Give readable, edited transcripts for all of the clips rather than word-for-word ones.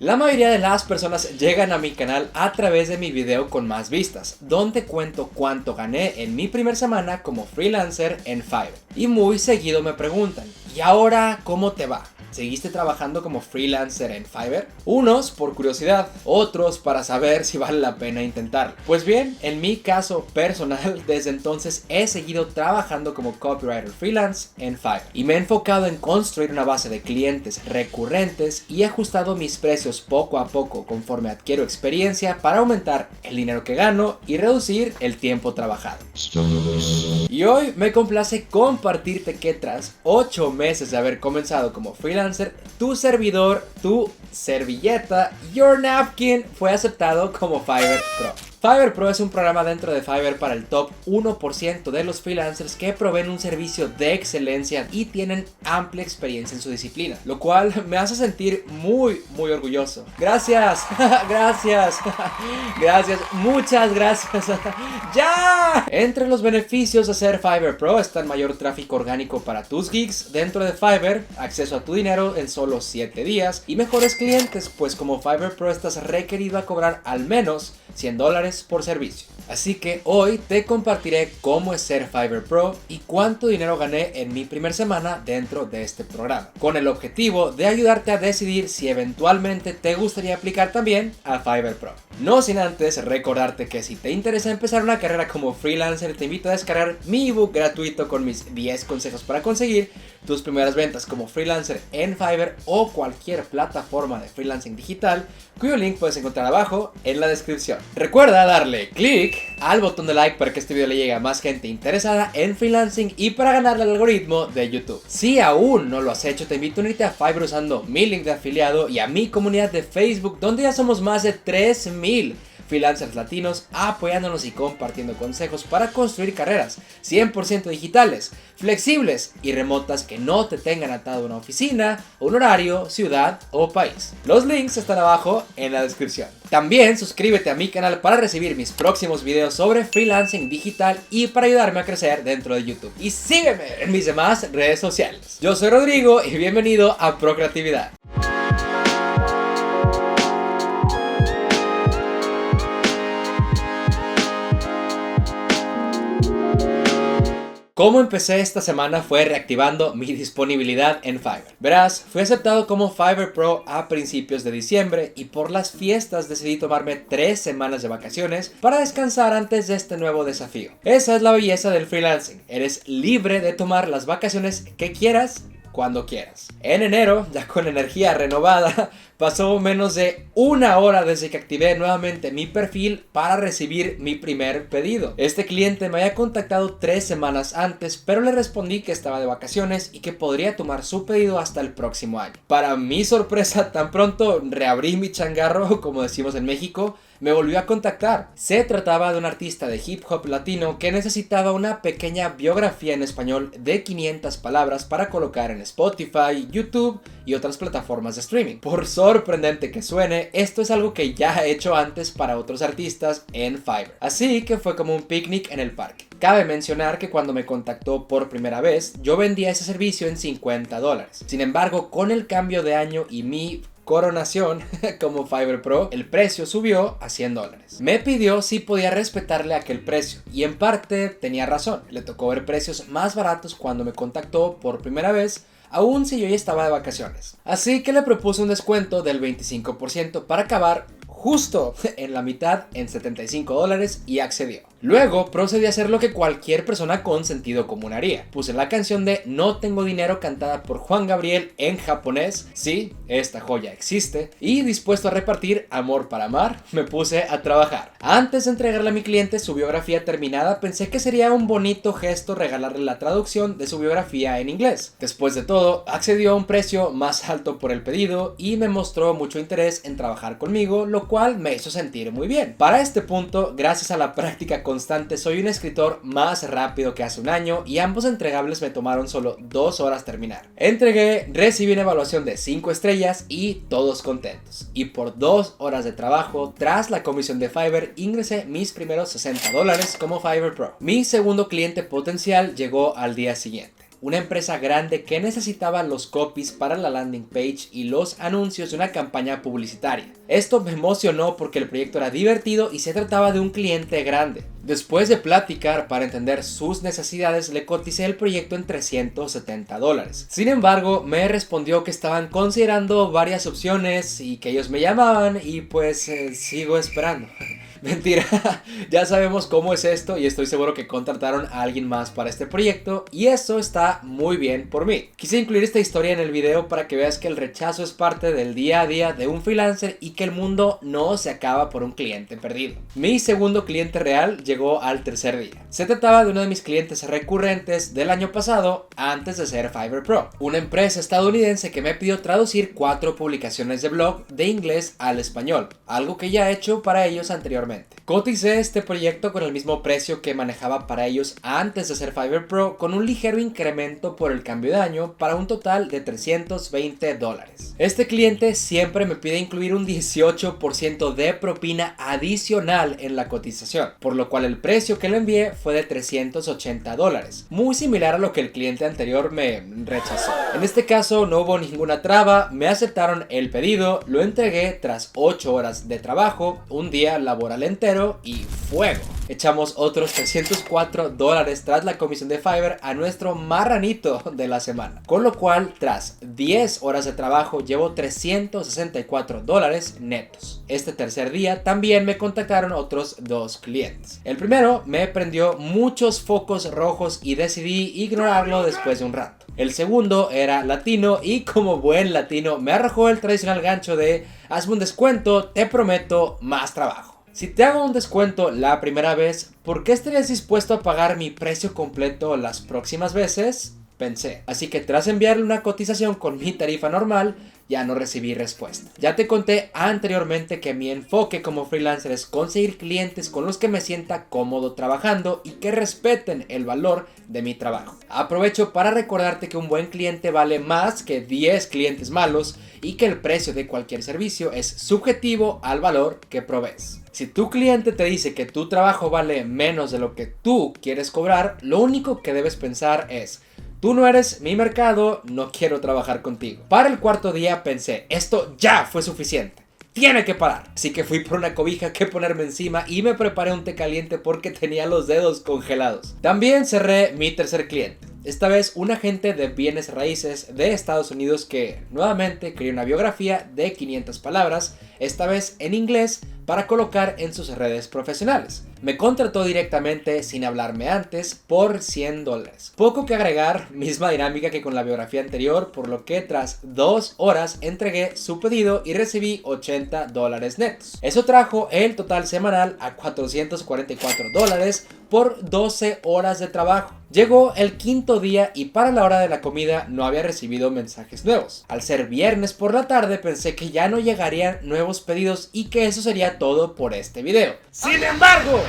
La mayoría de las personas llegan a mi canal a través de mi video con más vistas, donde cuento cuánto gané en mi primera semana como freelancer en Fiverr. Y muy seguido me preguntan, ¿y ahora cómo te va? ¿Seguiste trabajando como freelancer en Fiverr? Unos por curiosidad, otros para saber si vale la pena intentarlo. Pues bien, en mi caso personal, desde entonces he seguido trabajando como copywriter freelance en Fiverr y me he enfocado en construir una base de clientes recurrentes y he ajustado mis precios poco a poco conforme adquiero experiencia para aumentar el dinero que gano y reducir el tiempo trabajado. Y hoy me complace compartirte que tras 8 meses de haber comenzado como freelancer, tu servidor, tu servilleta, your napkin, fue aceptado como Fiverr Pro. Fiverr Pro es un programa dentro de Fiverr para el top 1% de los freelancers que proveen un servicio de excelencia y tienen amplia experiencia en su disciplina, lo cual me hace sentir muy orgulloso. Gracias, gracias, muchas gracias. ¡Ya! Entre los beneficios de ser Fiverr Pro están mayor tráfico orgánico para tus gigs dentro de Fiverr, acceso a tu dinero en solo 7 días y mejores clientes, pues como Fiverr Pro estás requerido a cobrar al menos $100 por servicio. Así que hoy te compartiré cómo es ser Fiverr Pro y cuánto dinero gané en mi primera semana dentro de este programa, con el objetivo de ayudarte a decidir si eventualmente te gustaría aplicar también a Fiverr Pro. No sin antes recordarte que si te interesa empezar una carrera como freelancer, te invito a descargar mi ebook gratuito con mis 10 consejos para conseguir tus primeras ventas como freelancer en Fiverr o cualquier plataforma de freelancing digital, cuyo link puedes encontrar abajo en la descripción. Recuerda darle click al botón de like para que este video le llegue a más gente interesada en freelancing y para ganarle al algoritmo de YouTube. Si aún no lo has hecho, te invito a unirte a Fiverr usando mi link de afiliado y a mi comunidad de Facebook, donde ya somos más de 3000 freelancers latinos apoyándonos y compartiendo consejos para construir carreras 100% digitales, flexibles y remotas que no te tengan atado a una oficina, un horario, ciudad o país. Los links están abajo en la descripción. También suscríbete a mi canal para recibir mis próximos videos sobre freelancing digital y para ayudarme a crecer dentro de YouTube. Y sígueme en mis demás redes sociales. Yo soy Rodrigo y bienvenido a Procreatividad. Cómo empecé esta semana fue reactivando mi disponibilidad en Fiverr. Verás, fui aceptado como Fiverr Pro a principios de diciembre y por las fiestas decidí tomarme 3 semanas de vacaciones para descansar antes de este nuevo desafío. Esa es la belleza del freelancing, eres libre de tomar las vacaciones que quieras cuando quieras. En enero, ya con energía renovada, pasó menos de 1 hora desde que activé nuevamente mi perfil para recibir mi primer pedido. Este cliente me había contactado 3 semanas antes, pero le respondí que estaba de vacaciones y que podría tomar su pedido hasta el próximo año. Para mi sorpresa, tan pronto reabrí mi changarro, como decimos en México, me volvió a contactar. Se trataba de un artista de hip hop latino que necesitaba una pequeña biografía en español de 500 palabras para colocar en Spotify, YouTube y otras plataformas de streaming. Por sorprendente que suene, esto es algo que ya he hecho antes para otros artistas en Fiverr. Así que fue como un picnic en el parque. Cabe mencionar que cuando me contactó por primera vez, yo vendía ese servicio en $50. Sin embargo, con el cambio de año y mi coronación como Fiverr Pro, el precio subió a $100. Me pidió si podía respetarle aquel precio y en parte tenía razón. Le tocó ver precios más baratos cuando me contactó por primera vez, aun si yo ya estaba de vacaciones. Así que le propuse un descuento del 25% para acabar justo en la mitad en $75 y accedió. Luego procedí a hacer lo que cualquier persona con sentido común haría. Puse la canción de No Tengo Dinero cantada por Juan Gabriel en japonés, sí, esta joya existe, y dispuesto a repartir amor para amar, me puse a trabajar. Antes de entregarle a mi cliente su biografía terminada, pensé que sería un bonito gesto regalarle la traducción de su biografía en inglés. Después de todo, accedió a un precio más alto por el pedido y me mostró mucho interés en trabajar conmigo, lo cual me hizo sentir muy bien. Para este punto, gracias a la práctica constante, soy un escritor más rápido que hace un año y ambos entregables me tomaron solo 2 horas terminar. Entregué, recibí una evaluación de 5 estrellas y todos contentos. Y por 2 horas de trabajo, tras la comisión de Fiverr, ingresé mis primeros $60 como Fiverr Pro. Mi segundo cliente potencial llegó al día siguiente. una empresa grande que necesitaba los copies para la landing page y los anuncios de una campaña publicitaria. Esto me emocionó porque el proyecto era divertido y se trataba de un cliente grande. Después de platicar para entender sus necesidades, le coticé el proyecto en $370. Sin embargo, me respondió que estaban considerando varias opciones y que ellos me llamaban y pues sigo esperando. Mentira, ya sabemos cómo es esto y estoy seguro que contrataron a alguien más para este proyecto y eso está muy bien por mí. Quise incluir esta historia en el video para que veas que el rechazo es parte del día a día de un freelancer y que el mundo no se acaba por un cliente perdido. Mi segundo cliente real llegó al tercer día. Se trataba de uno de mis clientes recurrentes del año pasado antes de ser Fiverr Pro, una empresa estadounidense que me pidió traducir 4 publicaciones de blog de inglés al español, algo que ya he hecho para ellos anteriormente. Coticé este proyecto con el mismo precio que manejaba para ellos antes de ser Fiverr Pro, con un ligero incremento por el cambio de año para un total de $320. Este cliente siempre me pide incluir un 18% de propina adicional en la cotización, por lo cual el precio que le envié fue de $380, muy similar a lo que el cliente anterior me rechazó. En este caso no hubo ninguna traba, me aceptaron el pedido, lo entregué tras 8 horas de trabajo, un día laboral entero y fuego. Echamos otros $304 tras la comisión de Fiverr a nuestro marranito de la semana, con lo cual tras 10 horas de trabajo llevo $364 netos. Este tercer día también me contactaron otros 2 clientes. El primero me prendió muchos focos rojos y decidí ignorarlo después de un rato. El segundo era latino y como buen latino me arrojó el tradicional gancho de hazme un descuento, te prometo más trabajo. Si te hago un descuento la primera vez, ¿por qué estarías dispuesto a pagar mi precio completo las próximas veces? Pensé. Así que tras enviarle una cotización con mi tarifa normal, ya no recibí respuesta. Ya te conté anteriormente que mi enfoque como freelancer es conseguir clientes con los que me sienta cómodo trabajando y que respeten el valor de mi trabajo. Aprovecho para recordarte que un buen cliente vale más que 10 clientes malos y que el precio de cualquier servicio es subjetivo al valor que provees. Si tu cliente te dice que tu trabajo vale menos de lo que tú quieres cobrar, lo único que debes pensar es: tú no eres mi mercado, no quiero trabajar contigo. Para el cuarto día pensé, esto ya fue suficiente, tiene que parar. Así que fui por una cobija que ponerme encima y me preparé un té caliente porque tenía los dedos congelados. También cerré mi tercer cliente. Esta vez un agente de bienes raíces de Estados Unidos que nuevamente quería una biografía de 500 palabras, esta vez en inglés, para colocar en sus redes profesionales. Me contrató directamente sin hablarme antes por $100. Poco que agregar, misma dinámica que con la biografía anterior, por lo que tras 2 horas entregué su pedido y recibí $80 netos. Eso trajo el total semanal a $444 por 12 horas de trabajo. Llegó el quinto día y para la hora de la comida no había recibido mensajes nuevos. Al ser viernes por la tarde pensé que ya no llegarían nuevos pedidos y que eso sería todo por este video. Sin embargo,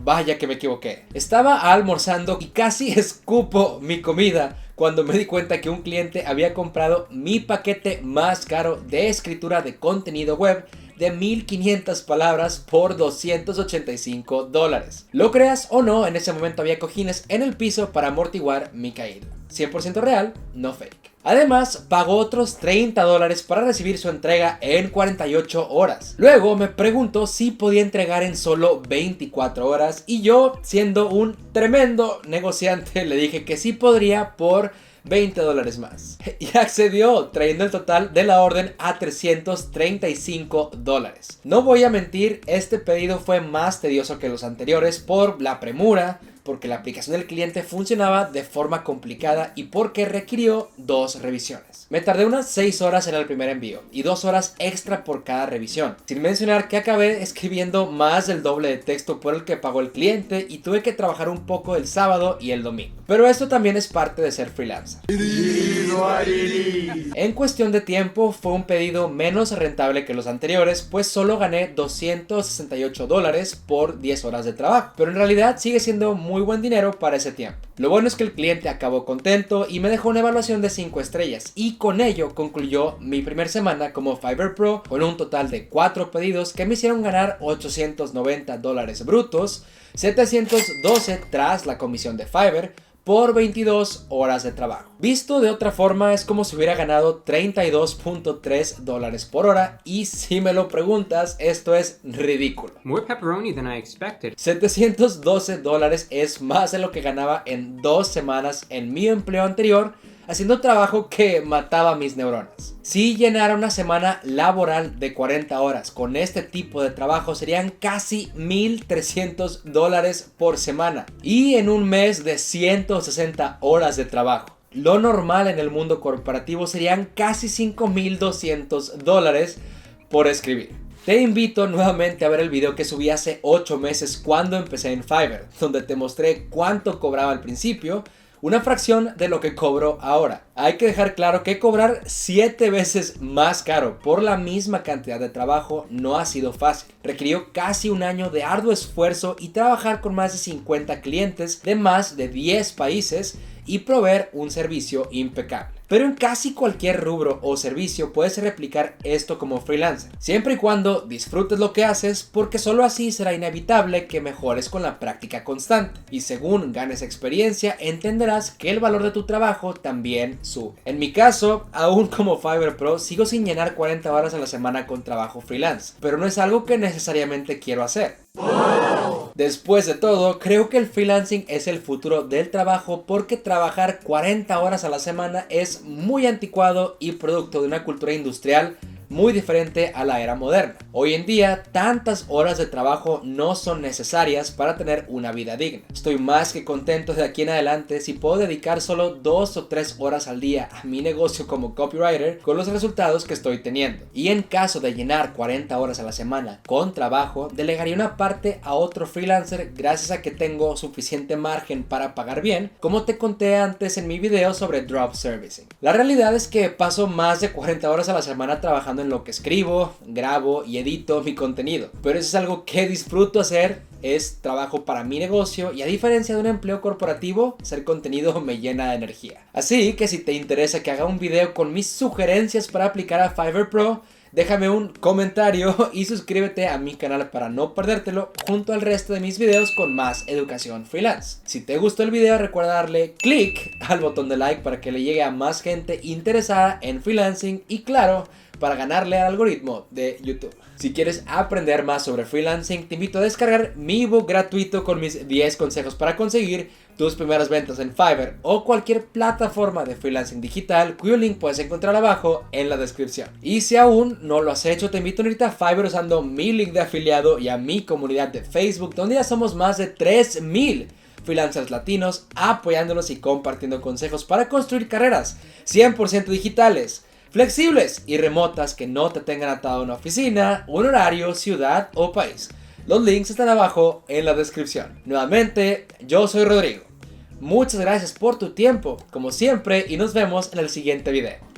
vaya que me equivoqué. Estaba almorzando y casi escupo mi comida cuando me di cuenta que un cliente había comprado mi paquete más caro de escritura de contenido web de 1500 palabras por $285. Lo creas o no, en ese momento había cojines en el piso para amortiguar mi caída. 100% real, no fake. Además, pagó otros $30 para recibir su entrega en 48 horas. Luego me preguntó si podía entregar en solo 24 horas y yo, siendo un tremendo negociante, le dije que sí podría por $20 más. Y accedió, trayendo el total de la orden a $335. No voy a mentir, este pedido fue más tedioso que los anteriores por la premura, porque la aplicación del cliente funcionaba de forma complicada y porque requirió 2 revisiones. Me tardé unas 6 horas en el primer envío y 2 horas extra por cada revisión, sin mencionar que acabé escribiendo más del doble de texto por el que pagó el cliente y tuve que trabajar un poco el sábado y el domingo. Pero esto también es parte de ser freelancer. En cuestión de tiempo fue un pedido menos rentable que los anteriores, pues solo gané $268 por 10 horas de trabajo, pero en realidad sigue siendo muy buen dinero para ese tiempo. Lo bueno es que el cliente acabó contento y me dejó una evaluación de 5 estrellas y con ello concluyó mi primer semana como Fiverr Pro con un total de 4 pedidos que me hicieron ganar $890 brutos, $712 tras la comisión de Fiverr, por 22 horas de trabajo. Visto de otra forma, es como si hubiera ganado $32.3 por hora, y si me lo preguntas, esto es ridículo. More pepperoni than I expected. $712 es más de lo que ganaba en 2 semanas en mi empleo anterior, haciendo trabajo que mataba mis neuronas. Si llenara una semana laboral de 40 horas con este tipo de trabajo, serían casi $1,300 por semana, y en un mes de 160 horas de trabajo. Lo normal en el mundo corporativo serían casi $5,200 por escribir. Te invito nuevamente a ver el video que subí hace 8 meses cuando empecé en Fiverr, donde te mostré cuánto cobraba al principio, una fracción de lo que cobro ahora. Hay que dejar claro que cobrar 7 veces más caro por la misma cantidad de trabajo no ha sido fácil. Requirió casi un año de arduo esfuerzo y trabajar con más de 50 clientes de más de 10 países y proveer un servicio impecable. Pero en casi cualquier rubro o servicio puedes replicar esto como freelancer, siempre y cuando disfrutes lo que haces, porque solo así será inevitable que mejores con la práctica constante, y según ganes experiencia entenderás que el valor de tu trabajo también sube. En mi caso, aún como Fiverr Pro, sigo sin llenar 40 horas a la semana con trabajo freelance, pero no es algo que necesariamente quiero hacer. Después de todo, creo que el freelancing es el futuro del trabajo, porque trabajar 40 horas a la semana es muy anticuado y producto de una cultura industrial muy diferente a la era moderna. Hoy en día, tantas horas de trabajo no son necesarias para tener una vida digna. Estoy más que contento de aquí en adelante si puedo dedicar solo 2 o 3 horas al día a mi negocio como copywriter con los resultados que estoy teniendo. Y en caso de llenar 40 horas a la semana con trabajo, delegaría una parte a otro freelancer gracias a que tengo suficiente margen para pagar bien, como te conté antes en mi video sobre drop servicing. La realidad es que paso más de 40 horas a la semana trabajando en lo que escribo, grabo y edito mi contenido, pero eso es algo que disfruto hacer, es trabajo para mi negocio, y a diferencia de un empleo corporativo, hacer contenido me llena de energía. Así que si te interesa que haga un video con mis sugerencias para aplicar a Fiverr Pro, déjame un comentario y suscríbete a mi canal para no perdértelo, junto al resto de mis videos con más educación freelance. Si te gustó el video, recuerda darle click al botón de like para que le llegue a más gente interesada en freelancing y, claro, para ganarle al algoritmo de YouTube. Si quieres aprender más sobre freelancing, te invito a descargar mi ebook gratuito con mis 10 consejos para conseguir tus primeras ventas en Fiverr o cualquier plataforma de freelancing digital, cuyo link puedes encontrar abajo en la descripción. Y si aún no lo has hecho, te invito a unirte a Fiverr usando mi link de afiliado y a mi comunidad de Facebook, donde ya somos más de 3,000 freelancers latinos apoyándolos y compartiendo consejos para construir carreras 100% digitales, flexibles y remotas que no te tengan atado a una oficina, un horario, ciudad o país. Los links están abajo en la descripción. Nuevamente, yo soy Rodrigo. Muchas gracias por tu tiempo, como siempre, y nos vemos en el siguiente video.